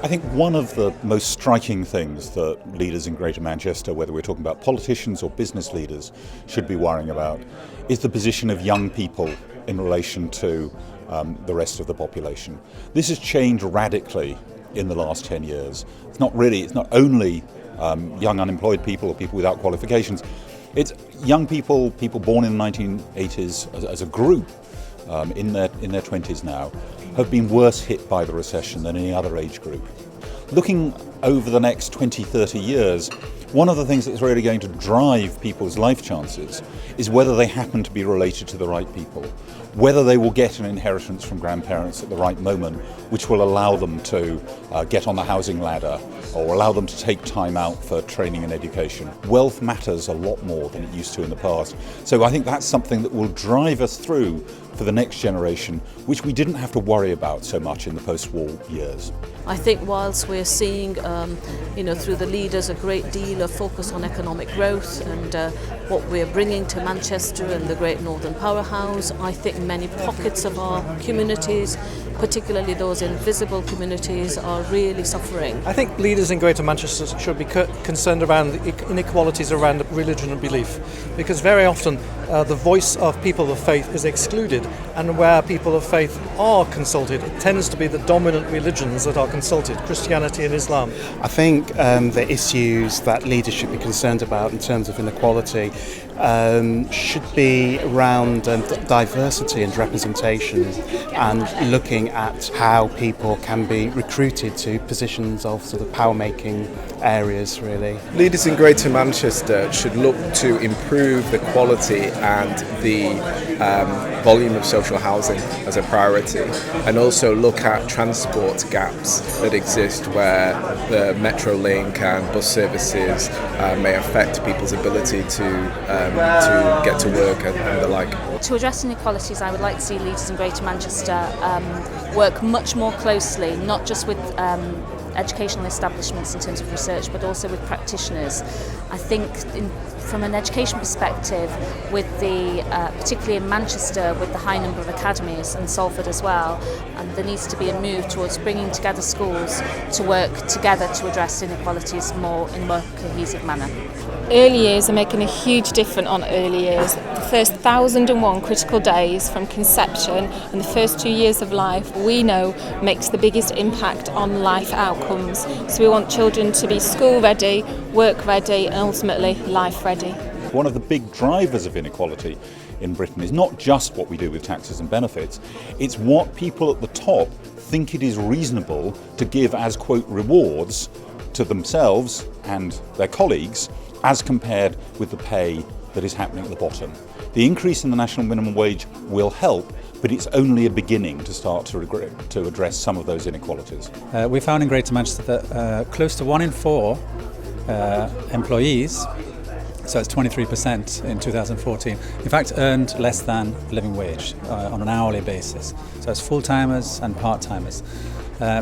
I think one of the most striking things that leaders in Greater Manchester, whether we're talking about politicians or business leaders, should be worrying about is the position of young people in relation to the rest of the population. This has changed radically in the last 10 years. It's not only young unemployed people or people without qualifications. It's young people born in the 1980s as a group in their 20s now, have been worse hit by the recession than any other age group. Looking over the next 20, 30 years, one of the things that's really going to drive people's life chances is whether they happen to be related to the right people, whether they will get an inheritance from grandparents at the right moment, which will allow them to get on the housing ladder or allow them to take time out for training and education. Wealth matters a lot more than it used to in the past. So I think that's something that will drive us through for the next generation, which we didn't have to worry about so much in the post-war years. I think whilst we're seeing, through the leaders a great deal of focus on economic growth and what we're bringing to Manchester and the Great Northern Powerhouse, I think many pockets of our communities, particularly those invisible communities, are really suffering. I think leaders in Greater Manchester should be concerned around the inequalities around religion and belief, because very often the voice of people of faith is excluded, and where people of faith are consulted, it tends to be the dominant religions that are consulted, Christianity and Islam. I think the issues that leaders should be concerned about in terms of inequality should be around diversity and representation, and looking at how people can be recruited to positions of sort of power-making areas, really. Leaders in Greater Manchester should look to improve the quality and the volume of social housing as a priority, and also look at transport gaps that exist where the metro link and bus services may affect people's ability to get to work and the like. To address inequalities, I would like to see leaders in Greater Manchester work much more closely, not just with educational establishments in terms of research, but also with practitioners. I think from an education perspective, with particularly in Manchester, with the high number of academies, and Salford as well, and there needs to be a move towards bringing together schools to work together to address inequalities more in a more cohesive manner. Early years are making a huge difference on early years. The first 1001 critical days from conception and the first 2 years of life, we know, makes the biggest impact on life outcomes. So we want children to be school ready, work ready, and ultimately life ready. One of the big drivers of inequality in Britain is not just what we do with taxes and benefits, it's what people at the top think it is reasonable to give as, quote, rewards to themselves and their colleagues as compared with the pay that is happening at the bottom. The increase in the national minimum wage will help, but it's only a beginning to start to address some of those inequalities. We found in Greater Manchester that close to 1 in 4 employees, so it's 23% in 2014, in fact earned less than living wage on an hourly basis. So it's full-timers and part-timers.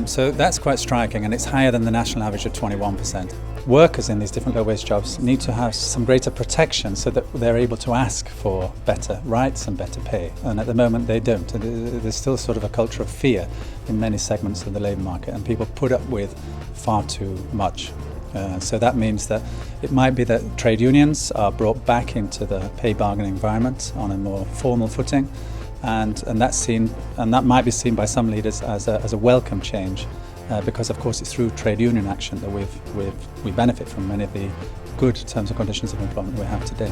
So that's quite striking, and it's higher than the national average of 21%. Workers in these different low-wage jobs need to have some greater protection so that they're able to ask for better rights and better pay. And at the moment they don't. There's still sort of a culture of fear in many segments of the labour market, and people put up with far too much. So that means that it might be that trade unions are brought back into the pay bargaining environment on a more formal footing, and that might be seen by some leaders as a welcome change, because of course it's through trade union action that we benefit from many of the good terms and conditions of employment we have today.